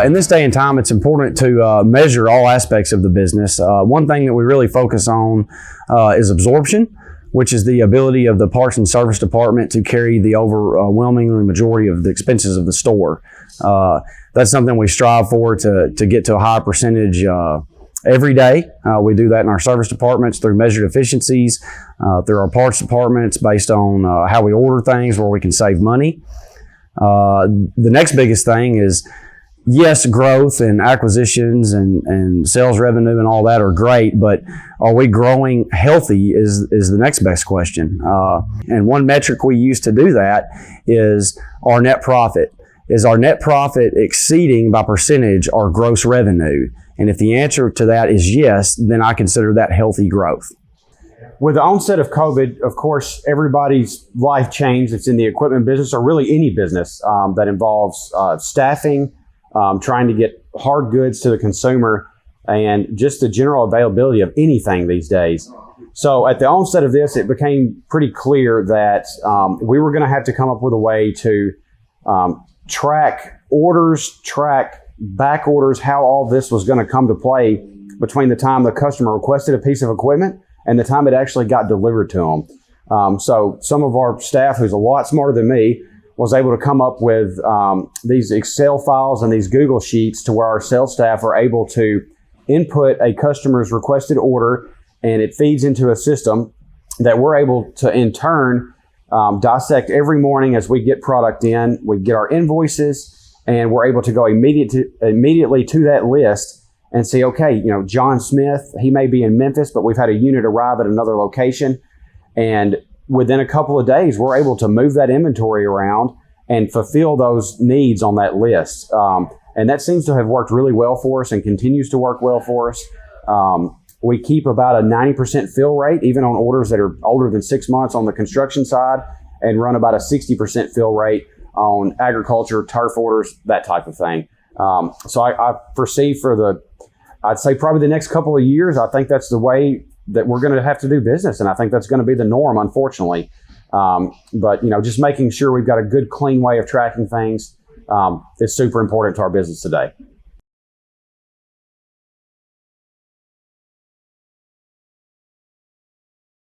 In this day and time, it's important to measure all aspects of the business. One thing that we really focus on is absorption, which is the ability of the parts and service department to carry the overwhelming majority of the expenses of the store. That's something we strive for to get to a high percentage every day. We do that in our service departments through measured efficiencies, through our parts departments based on how we order things where we can save money. The next biggest thing is, yes, growth and acquisitions and sales revenue and all that are great, but are we growing healthy is the next best question. And one metric we use to do that is our net profit. Is our net profit exceeding by percentage our gross revenue? And if the answer to that is yes, then I consider that healthy growth. With the onset of COVID, of course, everybody's life changed. It's in the equipment business or really any business that involves staffing, trying to get hard goods to the consumer, and just the general availability of anything these days. So at the onset of this, it became pretty clear that we were going to have to come up with a way to track orders, track back orders, how all this was going to come to play between the time the customer requested a piece of equipment and the time it actually got delivered to them. So some of our staff, who's a lot smarter than me, was able to come up with these Excel files and these Google Sheets to where our sales staff are able to input a customer's requested order, and it feeds into a system that we're able to in turn dissect every morning as we get product in. We get our invoices, and we're able to go immediately to that list and see, okay, John Smith, he may be in Memphis, but we've had a unit arrive at another location, and within a couple of days, we're able to move that inventory around and fulfill those needs on that list. And that seems to have worked really well for us and continues to work well for us. We keep about a 90% fill rate, even on orders that are older than 6 months on the construction side, and run about a 60% fill rate on agriculture, turf orders, that type of thing. So I foresee I'd say probably the next couple of years, I think that's the way that we're going to have to do business. And I think that's going to be the norm, unfortunately. But just making sure we've got a good, clean way of tracking things is super important to our business today.